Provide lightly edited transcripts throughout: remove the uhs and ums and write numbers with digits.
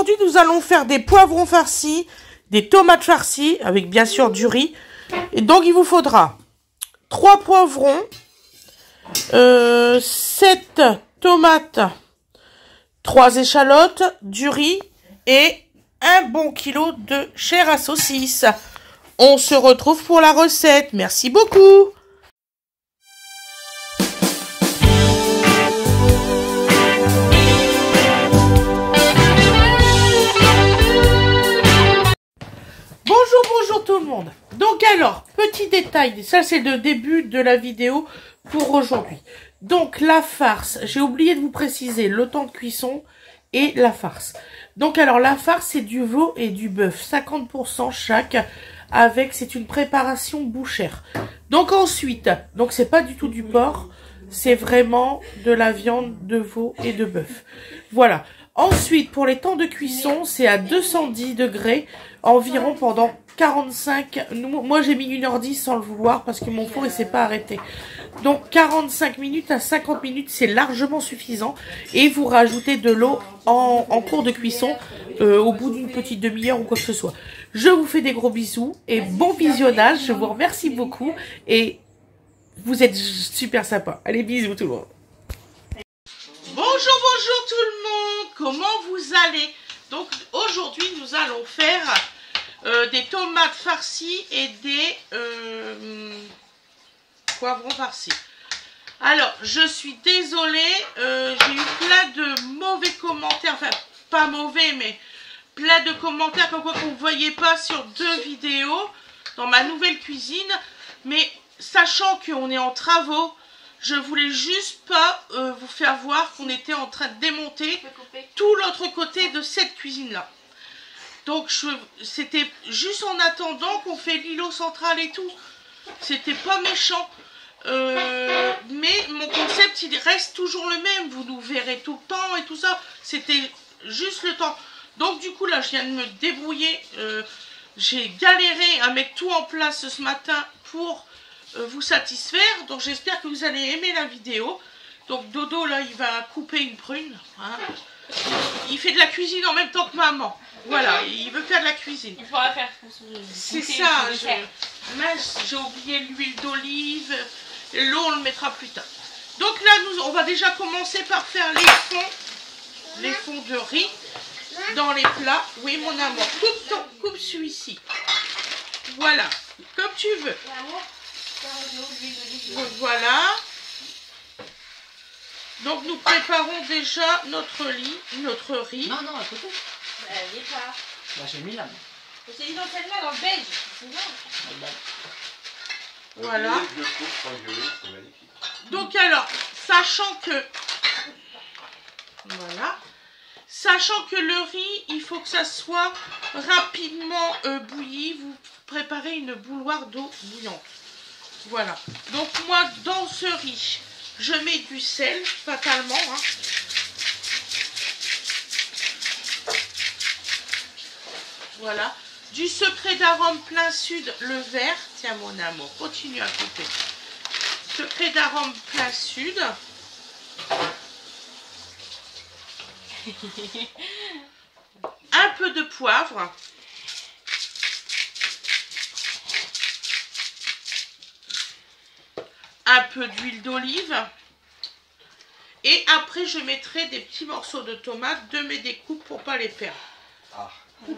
aujourd'hui, nous allons faire des poivrons farcis, des tomates farcies, avec bien sûr du riz. Et donc, il vous faudra 3 poivrons, 7 tomates, 3 échalotes, du riz et un bon kilo de chair à saucisse. On se retrouve pour la recette. Merci beaucoup. Bonjour tout le monde. Donc alors, petit détail, ça c'est le début de la vidéo pour aujourd'hui. Donc la farce, j'ai oublié de vous préciser le temps de cuisson et la farce. Donc alors la farce c'est du veau et du bœuf, 50% chaque, avec, c'est une préparation bouchère. Donc ensuite, donc c'est pas du tout du porc, c'est vraiment de la viande de veau et de bœuf. Voilà. Ensuite, pour les temps de cuisson, c'est à 210 degrés environ pendant 45... Moi, j'ai mis 1h10 sans le vouloir parce que mon four, il s'est pas arrêté. Donc, 45 minutes à 50 minutes, c'est largement suffisant. Et vous rajoutez de l'eau en cours de cuisson au bout d'une petite demi-heure ou quoi que ce soit. Je vous fais des gros bisous et bon visionnage. Je vous remercie beaucoup et vous êtes super sympa. Allez, bisous tout le monde. Bonjour tout le monde, comment vous allez? Donc aujourd'hui nous allons faire des tomates farcies et des poivrons farcis. Alors je suis désolée, j'ai eu plein de mauvais commentaires, enfin pas mauvais mais plein de commentaires comme quoi qu'on ne voyait pas sur 2 vidéos dans ma nouvelle cuisine, mais sachant qu'on est en travaux, je voulais juste pas vous faire voir qu'on était en train de démonter tout l'autre côté de cette cuisine-là. Donc c'était juste en attendant qu'on fait l'îlot central et tout. C'était pas méchant. Mais mon concept, il reste toujours le même. Vous nous verrez tout le temps et tout ça. C'était juste le temps. Donc du coup, là, je viens de me débrouiller. J'ai galéré à mettre tout en place ce matin pour vous satisfaire. Donc j'espère que vous allez aimer la vidéo. Donc Dodo là il va couper une prune, hein. Il fait de la cuisine en même temps que maman. Voilà, il veut faire de la cuisine. Il faudra faire. C'est ça. J'ai oublié l'huile d'olive. L'eau on le mettra plus tard. Donc là on va déjà commencer par faire les fonds de riz dans les plats. Oui mon amour, coupe celui-ci. Voilà, comme tu veux. Voilà. Donc nous préparons déjà notre riz. Non, à côté. Bah, il est pas. Bah, j'ai mis là. C'est dit dans celle-là, dans le beige. C'est bien. Voilà. Donc alors, sachant que le riz, il faut que ça soit rapidement bouilli. Vous préparez une bouilloire d'eau bouillante. Voilà. Donc moi, dans ce riz, je mets du sel, fatalement. Hein. Voilà. Du secret d'arôme plein sud, le vert. Tiens mon amour, continue à couper. Secret d'arôme plein sud. Un peu de poivre. Un peu d'huile d'olive. Et après, je mettrai des petits morceaux de tomates de mes découpes pour pas les perdre. Ah. Le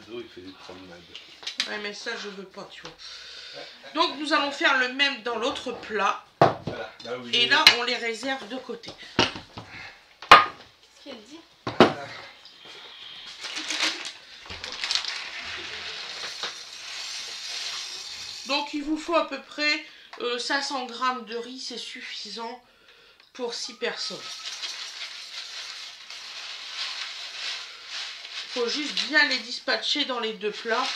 dos, il fait des promenades. Ouais, mais ça, je veux pas, tu vois. Donc, nous allons faire le même dans l'autre plat. Voilà. Là où et là, on les réserve de côté. Qu'est-ce qu'elle dit? Donc, il vous faut à peu près 500 g de riz, c'est suffisant pour 6 personnes. Il faut juste bien les dispatcher dans les 2 plats.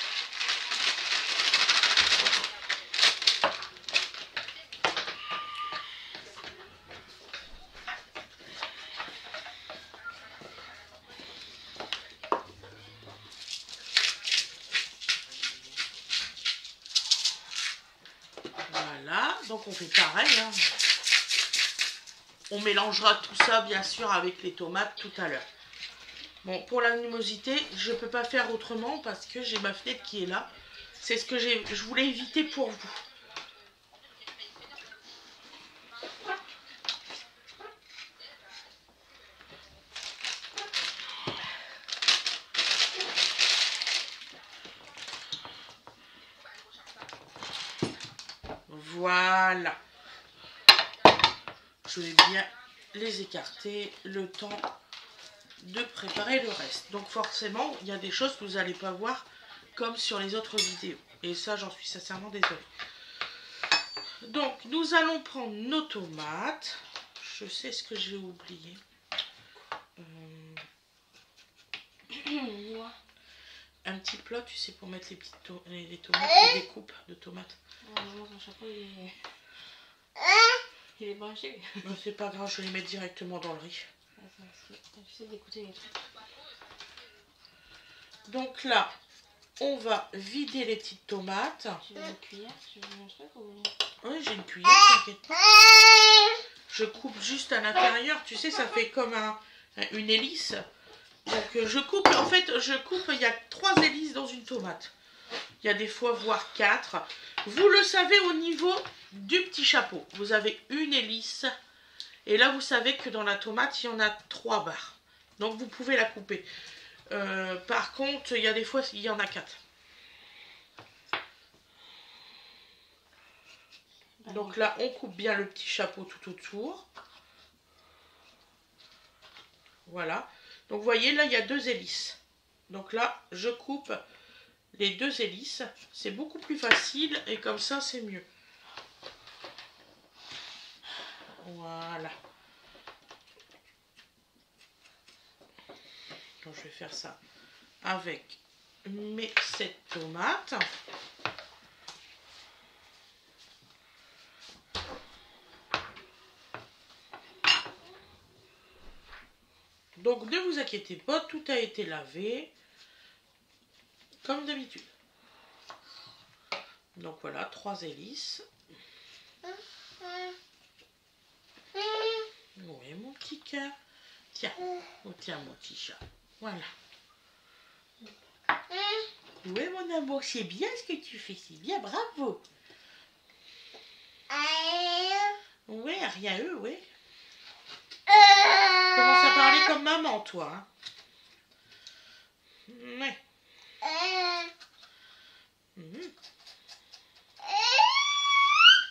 Voilà, donc on fait pareil. Hein. On mélangera tout ça bien sûr avec les tomates tout à l'heure. Bon, pour la luminosité, je peux pas faire autrement parce que j'ai ma fenêtre qui est là. C'est ce que je voulais éviter pour vous. Voilà. Je vais bien les écarter le temps de préparer le reste. Donc forcément, il y a des choses que vous n'allez pas voir comme sur les autres vidéos. Et ça, j'en suis sincèrement désolée. Donc, nous allons prendre nos tomates. Je sais ce que j'ai oublié. Un petit plat, tu sais, pour mettre les petites les tomates, les découpes de tomates. Non, ton chapeau, il est branché. Non, c'est pas grave, je vais les mettre directement dans le riz. Tu sais d'écouter les trucs. Donc là, on va vider les petites tomates. Tu veux une cuillère? Tu veux un truc ou... Oui, j'ai une cuillère, t'inquiète pas. Je coupe juste à l'intérieur, tu sais, ça fait comme une hélice. Donc je coupe, en fait, il y a 3 hélices dans une tomate. Il y a des fois, voire 4. Vous le savez au niveau du petit chapeau. Vous avez une hélice. Et là, vous savez que dans la tomate, il y en a 3 barres. Donc vous pouvez la couper. Par contre, il y a des fois, il y en a 4. Donc là, on coupe bien le petit chapeau tout autour. Voilà. Donc vous voyez, là, il y a 2 hélices. Donc là, je coupe les 2 hélices. C'est beaucoup plus facile et comme ça, c'est mieux. Voilà. Donc je vais faire ça avec mes 7 tomates. Donc ne vous inquiétez pas, tout a été lavé comme d'habitude. Donc voilà, 3 hélices. Oui, mon petit cœur. Tiens, oh, tiens mon petit chat. Voilà. Oui, mon amour, c'est bien ce que tu fais, c'est bien, bravo. Oui, rien eux, oui. Commence à parler comme maman, toi. Hein. Ouais.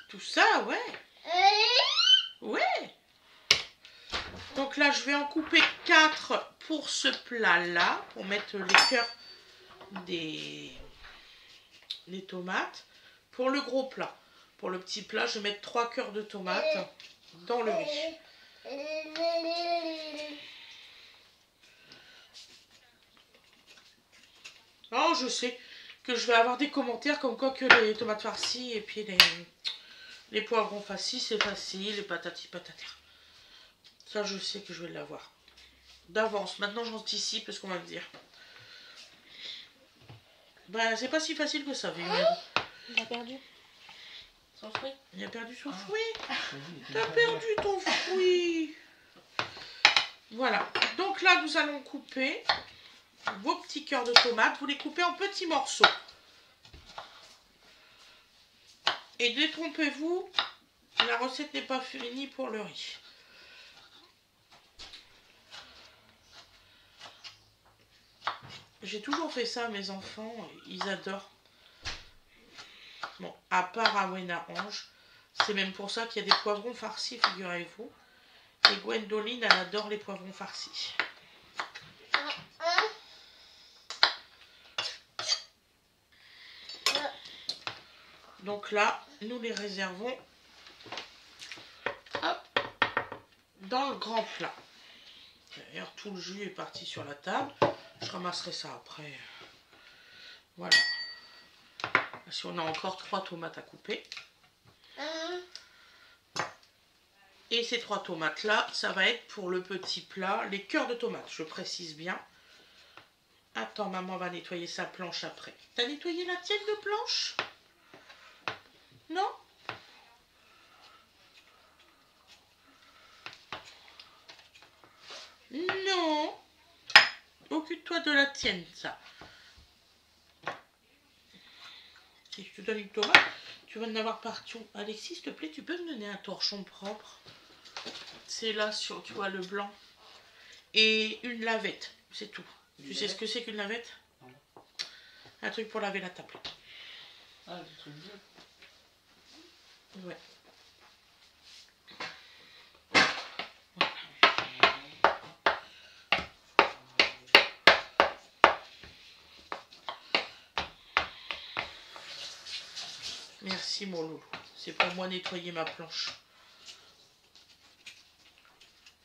Tout ça, ouais. Ouais. Donc là, je vais en couper 4 pour ce plat-là, pour mettre les cœurs des tomates. Pour le gros plat. Pour le petit plat, je vais mettre 3 cœurs de tomates dans le riz. Oh, je sais que je vais avoir des commentaires comme quoi que les tomates farcies et puis les poivrons farcis, c'est facile, les patati patata. Ça, je sais que je vais l'avoir. D'avance. Maintenant, j'anticipe ce qu'on va me dire. Ben, c'est pas si facile que ça, Viviane. Il a perdu son fruit. Il a perdu son fruit. T'as perdu ton fruit. Voilà. Donc là, nous allons couper vos petits cœurs de tomates. Vous les coupez en petits morceaux. Et détrompez-vous, la recette n'est pas finie pour le riz. J'ai toujours fait ça à mes enfants, ils adorent. Bon, à part à Wena Ange, c'est même pour ça qu'il y a des poivrons farcis, figurez-vous. Et Gwendoline, elle adore les poivrons farcis. Donc là, nous les réservons hop, dans le grand plat. D'ailleurs, tout le jus est parti sur la table. Je ramasserai ça après. Voilà. Si on a encore 3 tomates à couper. Et ces 3 tomates là, ça va être pour le petit plat, les cœurs de tomates, je précise bien. Attends, maman va nettoyer sa planche après. T'as nettoyé la tienne de planche? Non? Non. donne-moi de la tienne, ça. Si je te donne une tomate, tu vas en avoir partout. Alexis, s'il te plaît, tu peux me donner un torchon propre? C'est là, sur, tu vois, le blanc. Et une lavette, c'est tout. Tu sais ce que c'est qu'une lavette? Non. Un truc pour laver la table. Ah, des trucs bleus. Ouais. Merci mon loulou. C'est pour moi nettoyer ma planche.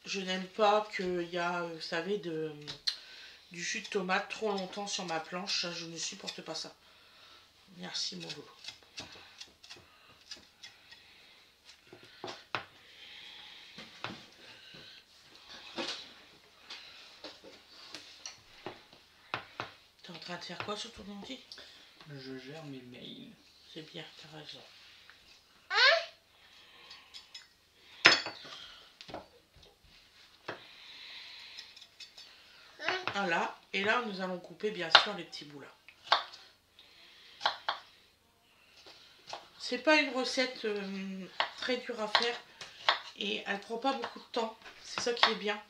Je n'aime pas qu'il y a, vous savez, du jus de tomate trop longtemps sur ma planche. Je ne supporte pas ça. Merci mon loulou. T'es en train de faire quoi sur ton ordi? Je gère mes mails. C'est bien, t'as raison. Voilà, et là nous allons couper bien sûr les petits bouts là. C'est pas une recette très dure à faire et elle prend pas beaucoup de temps. C'est ça qui est bien.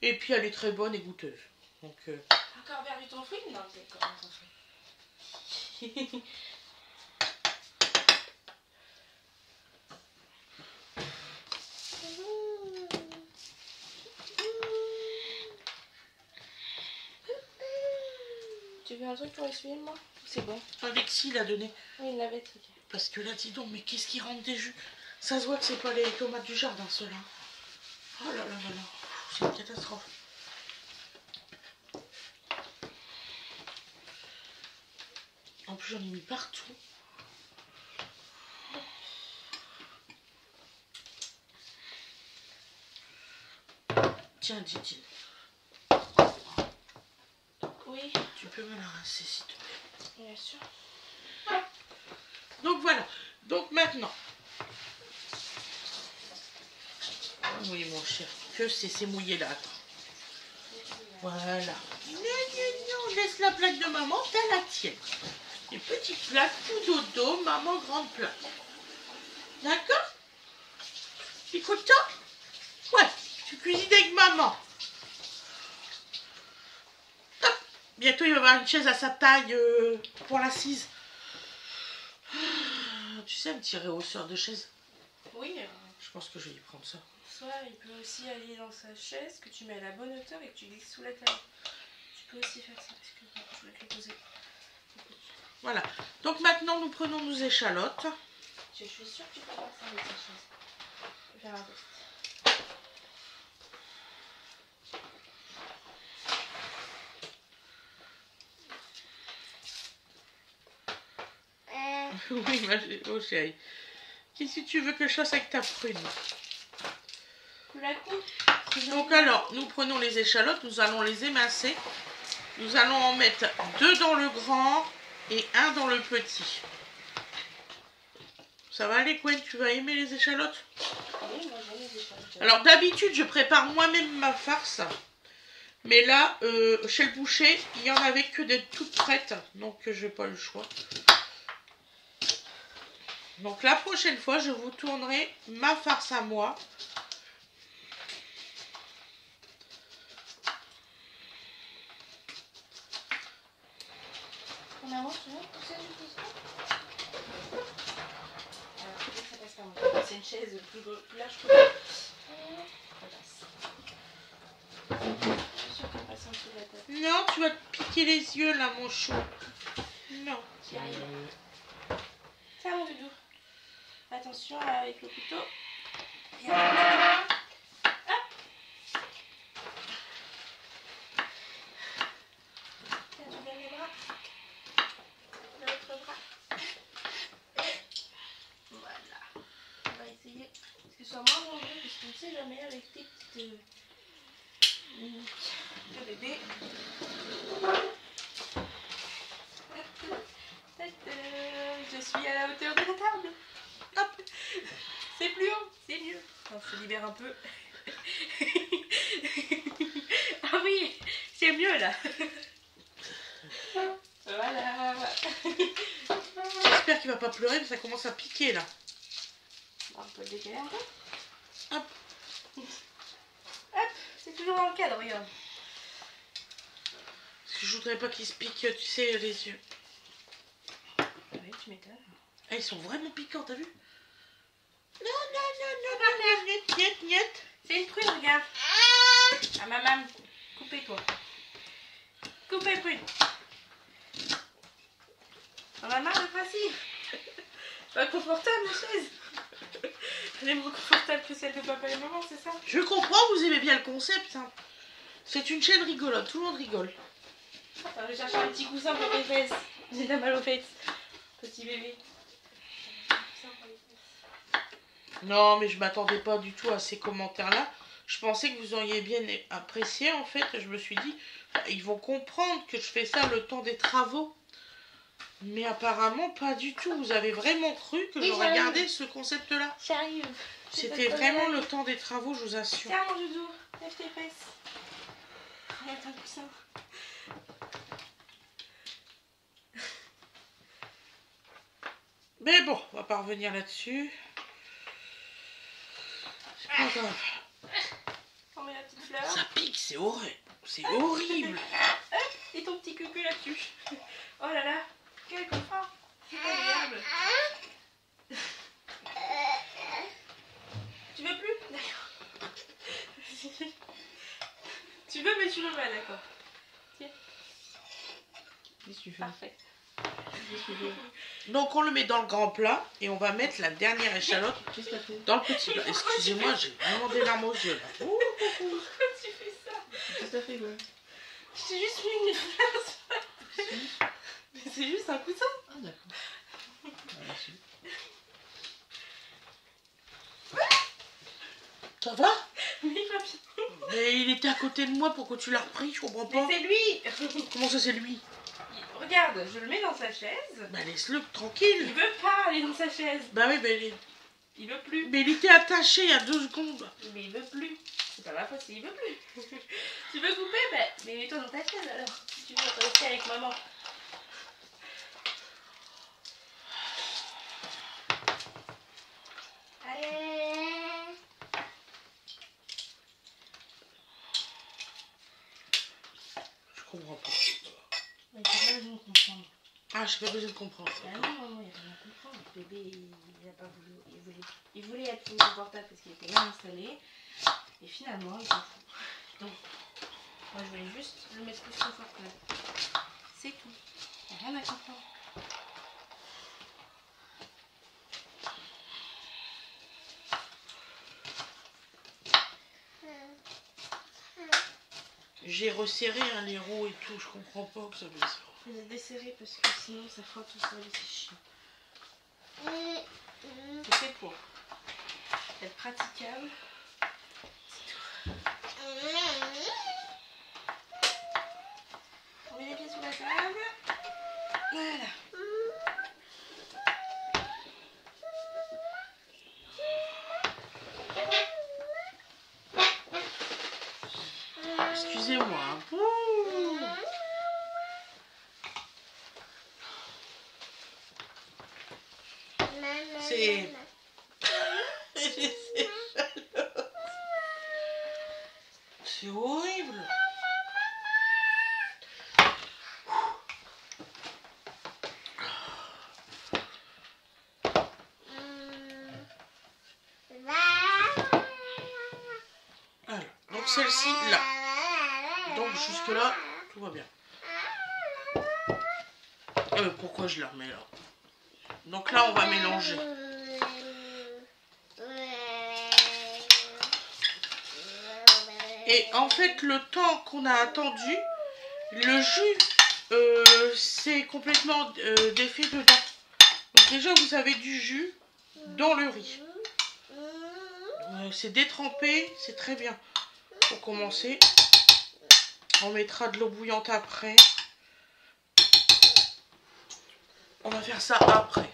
Et puis elle est très bonne et goûteuse. Donc, Encore perdu ton fruit? Non, c'est encore ton fruit. Tu veux un truc pour essuyer moi? C'est bon. Alexis l'a donné. Oui, il l'avait truc. Parce que là, dis donc, mais qu'est-ce qui rentre des jus? Ça se voit que c'est pas les tomates du jardin, ceux-là. Oh là là là là. C'est une catastrophe. En plus, j'en ai mis partout. Tiens, Didi. Oui, Tu peux me la rincer, s'il te plaît. bien sûr. Donc voilà. Donc maintenant. Oui, mon cher. Que c'est mouillé là. Attends. Voilà. Non, non, non. Laisse la plaque de maman. T'as la tienne. Une petite plaque tout dodo. Maman, grande plaque. D'accord? Tu es content? Ouais. Tu cuisines avec maman. Hop. Bientôt, il va y avoir une chaise à sa taille pour l'assise. Tu sais, un petit réhausseur de chaise. Oui, Je pense que je vais y prendre ça. soit il peut aussi aller dans sa chaise, que tu mets à la bonne hauteur et que tu glisses sous la table. Tu peux aussi faire ça. Excuse-moi, je voulais te le poser. Voilà. Donc maintenant, nous prenons nos échalotes. Je suis sûre que tu peux faire ça avec ta chaise. Je vais faire un test. Oui, oh chérie. Qu'est-ce que tu veux que je fasse avec ta prune? Tu la coupes? Donc alors, nous prenons les échalotes, nous allons les émincer. Nous allons en mettre 2 dans le grand et 1 dans le petit. Ça va aller, Gwen? Tu vas aimer les échalotes? Oui, moi j'aime les échalotes. Alors d'habitude, je prépare moi-même ma farce. Mais là, chez le boucher, il n'y en avait que des toutes prêtes. Donc je n'ai pas le choix. Donc la prochaine fois, je vous tournerai ma farce à moi. On avance, tu veux pousser juste ça? Alors, ça passe pas moi. C'est une chaise plus large que moi. Ça passe. Je suis sûre qu'elle passe en dessous de la table. Non, tu vas te piquer les yeux là, mon chou. Non. J'y arrive. Ça, mon doudou. Attention avec le couteau. Et hop. Tiens, tu donnes les bras. L'autre bras. Voilà. On va essayer que ce soit moins dangereux parce qu'on ne sait jamais avec tes petites de bébé. Je suis à la hauteur de la table. Hop. C'est plus haut, c'est mieux. On se libère un peu. Ah oui, c'est mieux là. Voilà. J'espère qu'il va pas pleurer, mais ça commence à piquer là. On peut le décaler un peu. Hop. Hop, c'est toujours dans le cadre, regarde. Parce que je voudrais pas qu'il se pique, tu sais, les yeux. Oui, tu m'étonnes. Ah, ils sont vraiment piquants, t'as vu? Non, niet. C'est une prune, regarde. Ah, maman, coupez-toi. Coupez, prune. Ah, maman, le voici. Pas confortable, la chaise. Elle est moins confortable que celle de papa et maman, c'est ça? Je comprends, vous aimez bien le concept. Hein. C'est une chaîne rigolote, tout le monde rigole. Attends, je vais chercher un petit coussin pour tes fesses. J'ai de la mal aux fesses. Petit bébé. Non, mais je m'attendais pas du tout à ces commentaires-là. Je pensais que vous auriez bien apprécié, en fait. Je me suis dit, ils vont comprendre que je fais ça le temps des travaux. Mais apparemment, pas du tout. Vous avez vraiment cru que Oui, j'aurais j'arrive. gardé ce concept-là. J'arrive. C'était vraiment le temps des travaux, je vous assure. Tiens, mon doudou, lève tes fesses. Regarde un coussin. Mais bon, on va pas revenir là-dessus. C'est pas grave. On met la petite fleur. Ça pique, c'est horrible. C'est horrible. Et ton petit cucu là-dessus. Oh là là, quel confort. C'est agréable. Tu veux plus? D'accord. Tu veux, mais tu veux pas, d'accord. Tiens. Qu'est-ce que tu fais? Parfait. Donc on le met dans le grand plat et on va mettre la dernière échalote Qu'est-ce que t'as fait? dans le petit plat. Excusez-moi, j'ai vraiment des larmes aux yeux là. Ouh. Pourquoi tu fais ça? Qu'est-ce que t'as fait, quoi? J'ai juste mis une fleur. Mais c'est juste un coussin. Ah, d'accord. Ah, merci. Ça va? Oui, il va bien. Mais il était à côté de moi, pourquoi tu l'as repris? Je comprends Mais pas. c'est lui. Comment ça c'est lui? Regarde, je le mets dans sa chaise. Bah laisse-le Il tranquille. veut pas aller dans sa chaise. Bah oui, Il veut plus. mais il était attaché il y a 2 secondes. Mais il veut plus. C'est pas ma faute s'il veut plus. Tu veux couper? Bah, mais mets-toi dans ta chaise alors. Si tu veux rester avec maman. Je comprends pas. Mais t'as pas besoin de comprendre. Ah, j'ai pas besoin de comprendre. Ah non, maman, il n'y a rien à comprendre. Le bébé, il a pas voulu. Il voulait être plus confortable parce qu'il était bien installé. Et finalement, il s'en fout. Donc, moi je voulais juste le mettre plus confortable. C'est tout. Il n'y a rien à comprendre. J'ai resserré hein, les roues et tout, je comprends pas que ça fait ça. Je vais desserrer parce que sinon ça frotte tout seul et c'est chiant. C'est fait pour être praticable. C'est tout. On met les pieds sous la table. Voilà. Excusez-moi. Hein. Ouh. C'est... C'est horrible. Alors, donc celle-ci, là. Donc jusque là, tout va bien. Pourquoi je la remets là? Donc là, on va mélanger. Et en fait, le temps qu'on a attendu, le jus s'est complètement défait dedans. Donc déjà, vous avez du jus dans le riz. C'est détrempé, c'est très bien. Pour commencer, on mettra de l'eau bouillante après. On va faire ça après.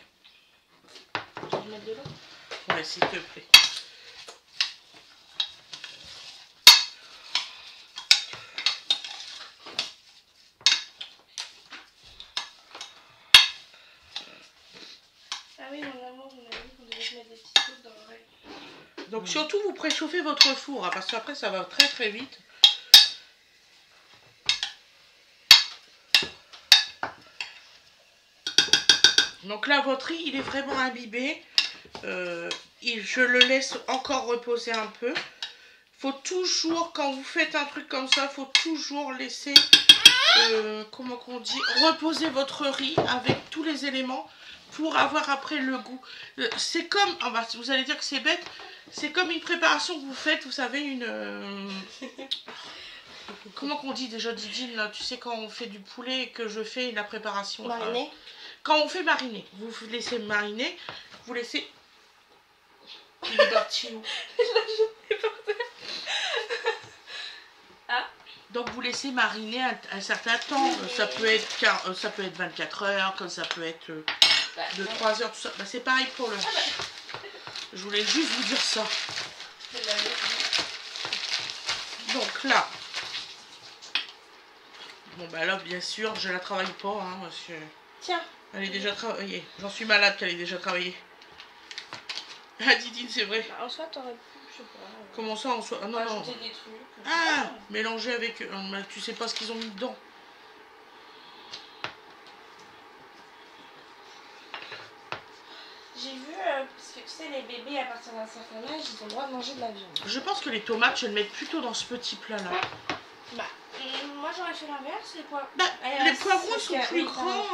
Tu veux mettre de l'eau? Ouais, s'il te plaît. oui, mon amour, on a dit qu'on devait se mettre des petites choses dans l'oreille. Donc surtout vous préchauffez votre four, hein, parce qu'après ça va très très vite. Donc là votre riz il est vraiment imbibé. Je le laisse encore reposer un peu. Faut toujours, quand vous faites un truc comme ça, faut toujours laisser comment qu'on dit, reposer votre riz avec tous les éléments pour avoir après le goût. C'est comme, vous allez dire que c'est bête, c'est comme une préparation que vous faites, vous savez, une... comment qu'on dit déjà, Didine, là, tu sais quand on fait du poulet et que je fais la préparation. Mariner. Quand on fait mariner, vous laissez mariner, vous laissez... Il est parti où? Donc vous laissez mariner un certain temps, ça peut être 24 heures, comme ça peut être 2-3 heures, tout ça. Bah, c'est pareil pour le... Je voulais juste vous dire ça. Donc là, bon bah là bien sûr je la travaille pas, hein, parce que... Tiens. Elle est déjà travaillée. J'en suis malade qu'elle ait déjà travaillé. Ah Didine, c'est vrai. En soi, t'aurais pu, je sais pas. Comment ça en soi? Ah, non, non. Ajouter des trucs. Ah, mélanger avec... tu sais pas ce qu'ils ont mis dedans. J'ai vu, parce que tu sais, les bébés à partir d'un certain âge, ils ont le droit de manger de la viande. Je pense que les tomates, je vais le mettre plutôt dans ce petit plat-là. Bah, moi j'aurais fait l'inverse, les poivrons. Bah, les poivrons sont plus grands.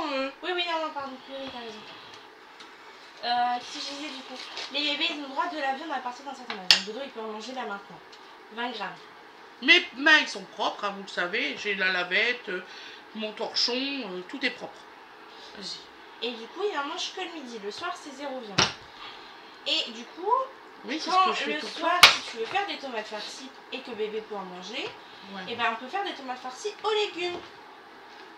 Oui, non, pardon. Oui, t'as raison. Si je disais du coup, les bébés ils ont le droit de la viande à partir d'un certain âge. Donc Dodo il peut en manger là maintenant. 20 grammes. Mes mains ils sont propres, hein, vous le savez. J'ai la lavette, mon torchon, tout est propre. Vas-y. Et du coup il en mange que le midi. Le soir c'est 0 viande. Et du coup, oui, c'est quand ce que je fais le tout le soir temps. si tu veux faire des tomates farcies et que bébé peut en manger, Ouais. et ben on peut faire des tomates farcies aux légumes.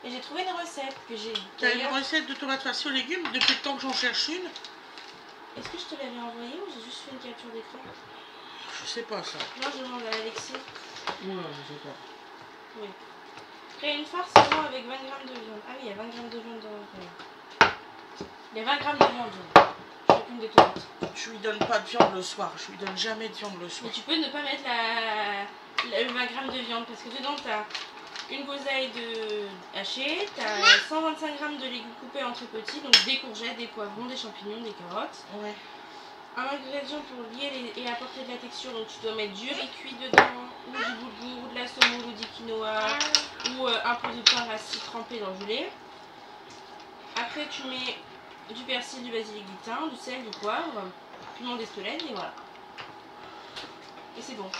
Et j'ai trouvé une recette que j'ai. T'as une recette de tomates farcies aux légumes depuis le temps que j'en cherche une? Est-ce que je te l'avais envoyée ou j'ai juste fait une capture d'écran? Je sais pas ça. Non, je demande à Alexis. Ouais, je sais pas. Oui. Créer une farce avant avec 20 grammes de viande. Ah oui, il y a 20 grammes de viande dans le... Il y a 20 grammes de viande. Chacune des tomates. Je lui donne pas de viande le soir. Je lui donne jamais de viande le Mais soir. tu peux ne pas mettre le 20 grammes de viande parce que dedans tu as une groseille de hachée, tu as 125 grammes de légumes coupés en très petits, donc des courgettes, des poivrons, des champignons, des carottes. Ouais. Un ingrédient pour lier et apporter de la texture, donc tu dois mettre du riz cuit dedans, ou du boulgour, ou de la semoule, ou du quinoa, ou un peu de pain rassis trempé dans du lait. Après tu mets du persil, du basilic, du thym, du sel, du poivre, piment d'Espelette et voilà. Et c'est bon.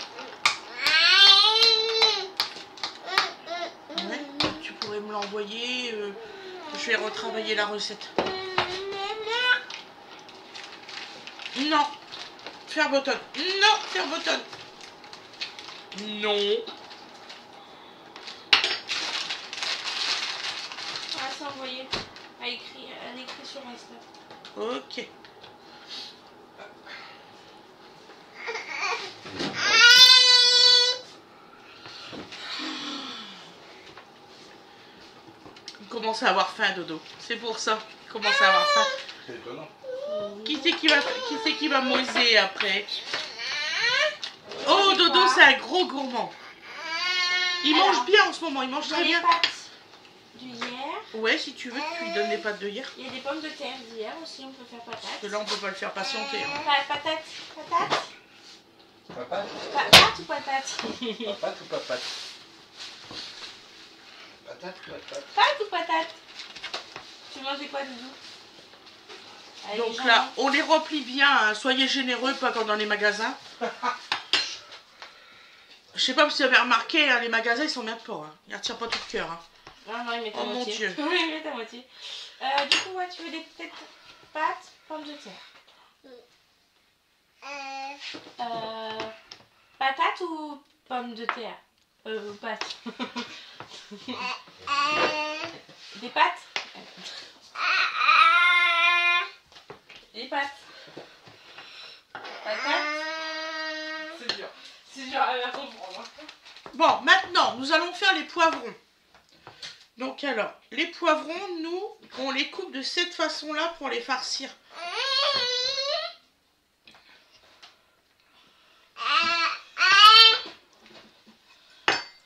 Ouais. Tu pourrais me l'envoyer. Je vais retravailler la recette. Non. Faire bottom. Non, faire bottom. Non. Ah, c'est envoyé. Elle écrit sur Insta. Ok. Il commence à avoir faim, Dodo. C'est pour ça. Il commence à avoir faim. C'est étonnant. Qui c'est qui va moiser après? Oh, Dodo, c'est un gros gourmand. Il mange bien en ce moment. Il mange très bien. Les pâtes d'hier. Ouais, si tu veux, tu lui donnes les pâtes de hier. Il y a des pommes de terre d'hier aussi. On peut faire Parce patates. que là, on peut pas le faire patienter. Hein. Patates. Patates. Papate Patates ou patates? Papate ou papate? Patate ou patate? Pâtes ou patates? Tu mangeais quoi, Doudou? Allez, Donc les là, gens. on les replie bien. Hein. Soyez généreux, pas comme dans les magasins. Je sais pas si vous avez remarqué, hein, les magasins, ils sont bien pas. Hein. Ils retirent pas tout le cœur. Hein. Ah non, il met à Oh mon moitié. Dieu. Oui, il met à moitié. Du coup, ouais, tu veux des peut-être pâtes, pommes de terre. Patates ou pommes de terre? Pâtes. Des pâtes? Des pâtes. Patates. C'est dur. C'est dur à comprendre. Bon, maintenant, nous allons faire les poivrons. Donc alors, les poivrons, nous, on les coupe de cette façon-là pour les farcir.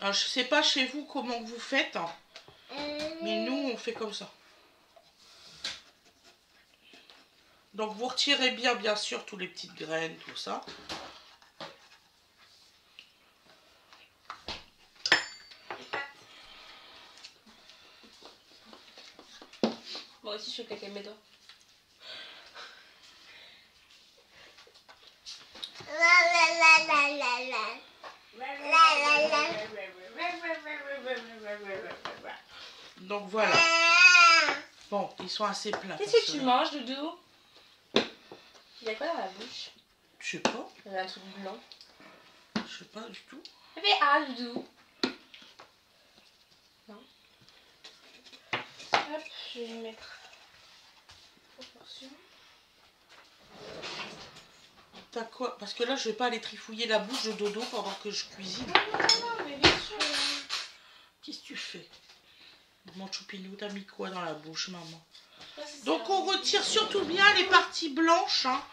Alors, je sais pas chez vous comment vous faites, hein, mais nous, on fait comme ça. Donc, vous retirez bien sûr, tous les petites graines, tout ça. Moi aussi, je fais claquer mes doigts. Donc, voilà. Bon, ils sont assez plats. Qu'est-ce que tu manges, Doudou? Il y a quoi dans la bouche? Je sais pas. Il y a un truc blanc. Je sais pas du tout. Fais A, Doudou. Non. Hop, je vais mettre proportion. T'as quoi? Parce que là, je vais pas aller trifouiller la bouche de Dodo pendant que je cuisine. Non, mais bien sûr. Qu'est-ce que tu fais? Mon choupinou, t'as mis quoi dans la bouche, maman? Ouais, c'est Donc ça. on retire surtout bien les parties blanches. Hein.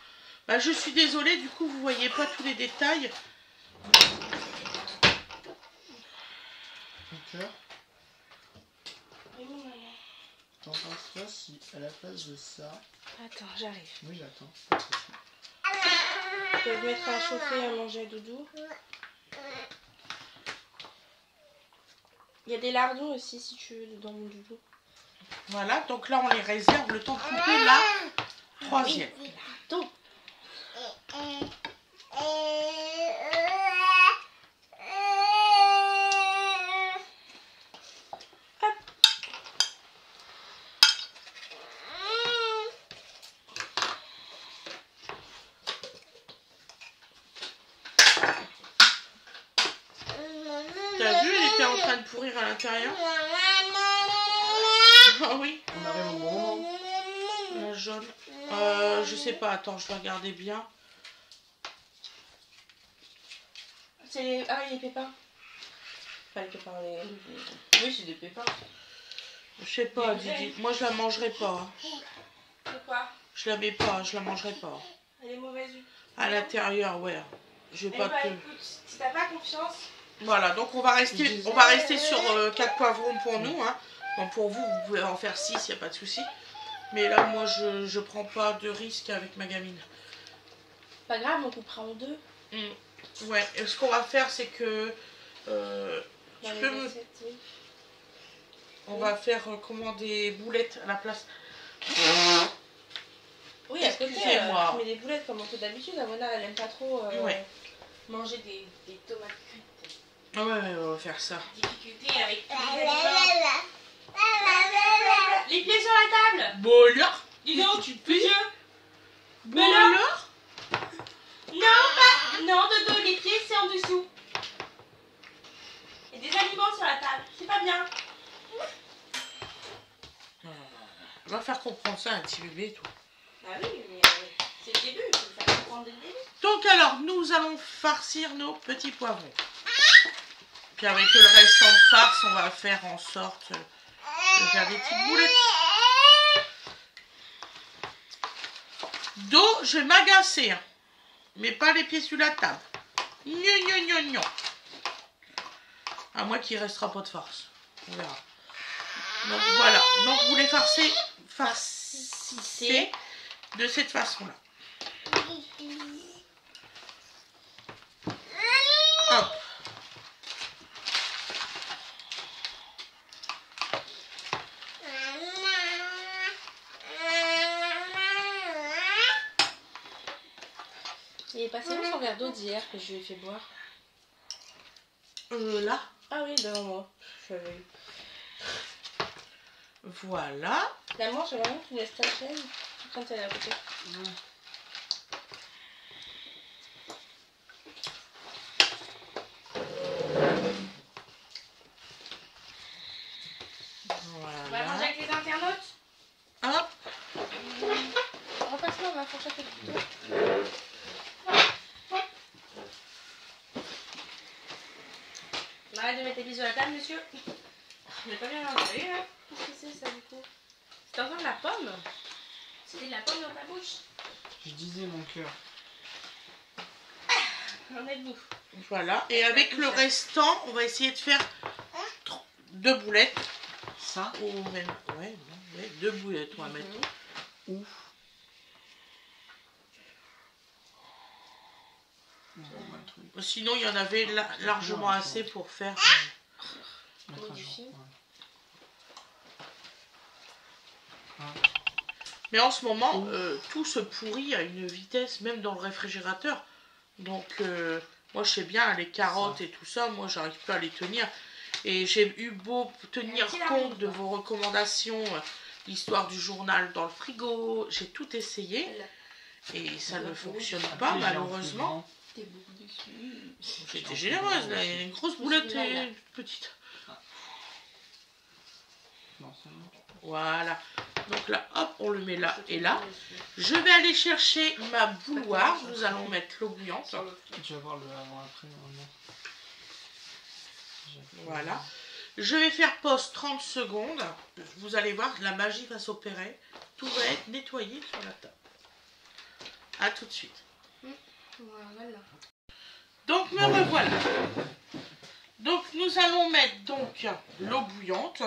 Bah, je suis désolée, du coup, vous voyez pas tous les détails. D'accord. Oui, maman. T'en penses quoi si à la place de ça... Attends, j'arrive. Oui, j'attends. Pas de souci. Je vais le mettre à chauffer à manger à Doudou. Il y a des lardons aussi si tu veux dans mon Doudou. Voilà, donc là, on les réserve le temps de couper la troisième. Oui, lardons. T'as vu, elle était en train de pourrir à l'intérieur. Ah oui, On arrive au bon moment. la jaune. Je sais pas, attends, je vais regarder bien. C'est les... Ah, les pépins. Enfin, les pépins, les... Oui, c'est des pépins. Je sais pas, Didi. Moi, je la mangerai pas. C'est quoi? Je la mets pas, je la mangerai pas. Elle est mauvaise. À l'intérieur, ouais. Je vais Eh pas bah, te... écoute, si t'as pas confiance... Voilà, donc on va rester sur 4 poivrons pour nous. Hein. Bon, pour vous, vous pouvez en faire 6, il n'y a pas de souci. Mais là, moi, je prends pas de risque avec ma gamine. Pas grave, on coupera en deux. Ouais, et ce qu'on va faire, c'est que... Dans tu les peux me... assiettes, oui. On va faire comment des boulettes à la place. Oui, à côté, Excusez-moi. tu mets des boulettes comme on fait d'habitude. Amona, elle aime pas trop Ouais. manger des tomates cuites. Ouais, on va faire ça. Difficulté avec tous les aliments. Les pieds sur la table. Bon, alors, Dis donc, tu fais Bon, Mais non. alors Non, pas... Non, Dodo, les pieds, c'est en dessous. Il y a des aliments sur la table. C'est pas bien. On va faire comprendre ça à un petit bébé, toi. Ah oui, mais c'est le début. Il faut le faire comprendre dès le début. Donc alors, nous allons farcir nos petits poivrons. Puis avec le restant de farce, on va faire en sorte de faire des petites boulettes. D'eau, je vais m'agacer, hein. Mais pas les pieds sur la table. Gnon. À moins qu'il ne restera pas de farce. On verra. Donc voilà. Donc vous les farcissez de cette façon-là. Hop. Il est passé où son verre d'eau d'hier que je lui ai fait boire? Là. Ah oui, devant moi. Je l'avais eu. Voilà. La manche, c'est vraiment que tu laisses ta chaîne quand elle est à côté. On va manger Voilà. avec les internautes. Hop. Repasse-moi ma fourchette et le couteau. Arrête de mettre tes bisous à la table, monsieur. On n'est pas bien mangé, là. Qu'est-ce que c'est, ça, du coup? C'est encore de la pomme? C'était de la pomme dans ta bouche? Je disais mon cœur. On est debout. Voilà. Et avec le restant, on va essayer de faire 2 boulettes. Ça. Ou même, ouais, 2 boulettes, on va mettre. Ouf. Bon, on va le truc. Sinon, il y en avait largement assez pour faire. Mettre à du jour, film. ouais. Ah. Mais en ce moment, tout se pourrit à une vitesse, même dans le réfrigérateur. Donc, moi, je sais bien, les carottes et tout ça, moi, j'arrive pas à les tenir. Et j'ai eu beau tenir compte de vos recommandations, l'histoire du journal dans le frigo, j'ai tout essayé. Et ça ne fonctionne pas, malheureusement. T'es beaucoup déçu. J'étais généreuse, là, il y a une grosse boulette et une petite. Non, c'est bon. Voilà. Donc là, hop, on le met là et là. Je vais aller chercher ma bouilloire. Nous allons mettre l'eau bouillante. Tu vas voir le avant-après. Voilà. Je vais faire pause 30 secondes. Vous allez voir, la magie va s'opérer. Tout va être nettoyé sur la table. A tout de suite. Voilà. Donc me revoilà. Donc nous allons mettre donc l'eau bouillante.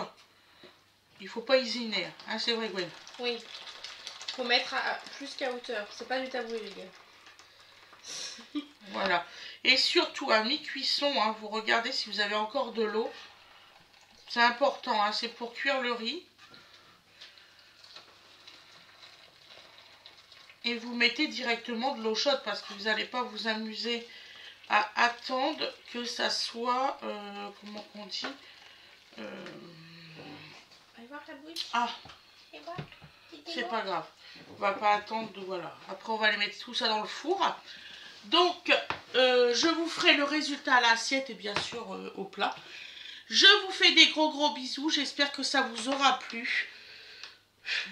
Il faut pas hésiter, hein, c'est vrai Gwen. Oui. Faut mettre plus qu'à hauteur. C'est pas du tabouret, les gars. Voilà. Et surtout à mi-cuisson, hein, vous regardez si vous avez encore de l'eau. C'est important, hein, c'est pour cuire le riz. Et vous mettez directement de l'eau chaude parce que vous n'allez pas vous amuser à attendre que ça soit, comment on dit, Allez voir la bouche. ah, c'est pas grave. On va pas attendre, voilà. Après on va aller mettre tout ça dans le four. Donc, je vous ferai le résultat à l'assiette et bien sûr au plat. Je vous fais des gros bisous. J'espère que ça vous aura plu.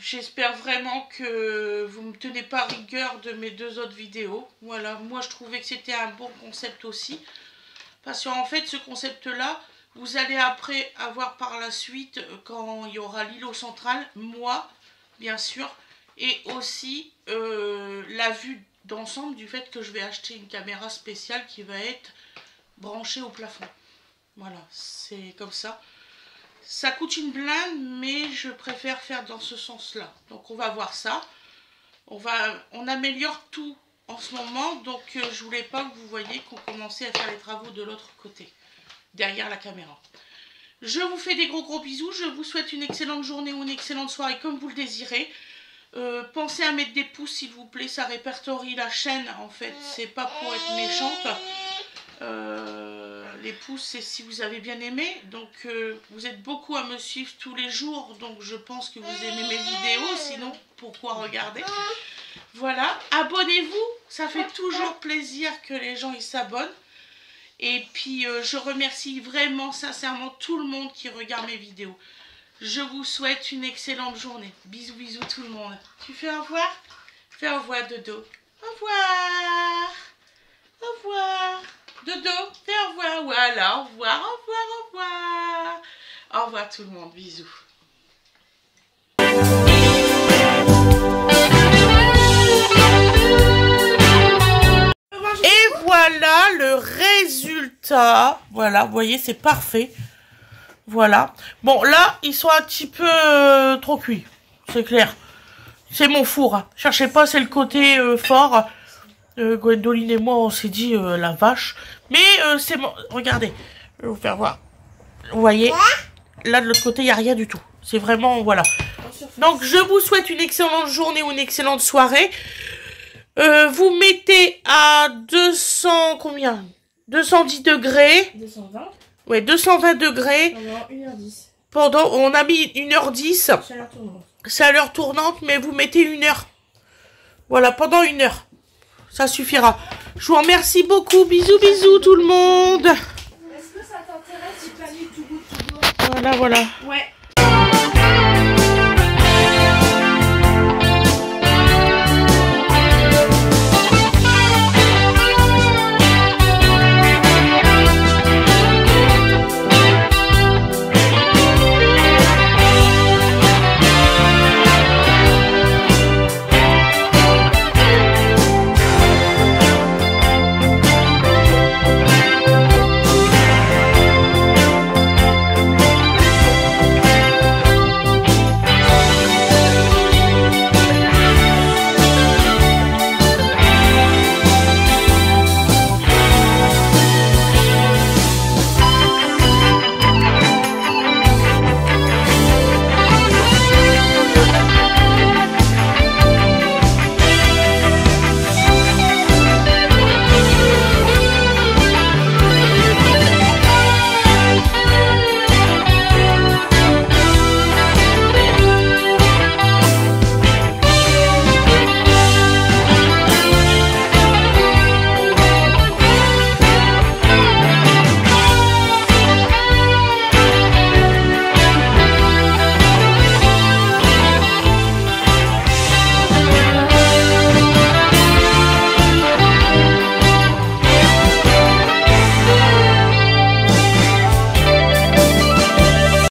J'espère vraiment que vous ne me tenez pas rigueur de mes 2 autres vidéos. Voilà, moi je trouvais que c'était un bon concept aussi. Parce qu'en fait, ce concept-là, vous allez après avoir par la suite, quand il y aura l'îlot central, moi, bien sûr, et aussi la vue d'ensemble du fait que je vais acheter une caméra spéciale qui va être branchée au plafond. Voilà, c'est comme ça. Ça coûte une blinde, mais je préfère faire dans ce sens-là. Donc on va voir ça. On améliore tout en ce moment, donc je voulais pas que vous voyez qu'on commençait à faire les travaux de l'autre côté, derrière la caméra. Je vous fais des gros bisous. Je vous souhaite une excellente journée ou une excellente soirée comme vous le désirez. Pensez à mettre des pouces s'il vous plaît, ça répertorie la chaîne en fait, c'est pas pour être méchante. Les pouces c'est si vous avez bien aimé, donc vous êtes beaucoup à me suivre tous les jours, donc je pense que vous aimez mes vidéos, sinon pourquoi regarder. Voilà, abonnez-vous, ça fait toujours plaisir que les gens ils s'abonnent. Et puis je remercie vraiment sincèrement tout le monde qui regarde mes vidéos. Je vous souhaite une excellente journée. Bisous tout le monde. Tu fais au revoir? Fais au revoir Dodo. Au revoir. Au revoir. Dodo, fais au revoir. Voilà, au revoir, au revoir, au revoir. Au revoir tout le monde. Bisous. Et voilà le résultat. Voilà, vous voyez, c'est parfait. Voilà. Bon, là, ils sont un petit peu trop cuits. C'est clair. C'est mon four. Hein. Cherchez pas, c'est le côté fort. Gwendoline et moi, on s'est dit la vache. Mais c'est bon. Regardez. Je vais vous faire voir. Vous voyez, là, de l'autre côté, il n'y a rien du tout. C'est vraiment, voilà. Donc, je vous souhaite une excellente journée ou une excellente soirée. Vous mettez à 200, combien? 210 degrés. 220. Ouais, 220 degrés. Pendant 1h10. On a mis 1h10. Chaleur tournante. Chaleur tournante, mais vous mettez 1 heure. Voilà, pendant 1 heure. Ça suffira. Je vous remercie beaucoup. Bisous tout le monde. Est-ce que ça t'intéresse si tu as mis tout goût? Voilà. Ouais.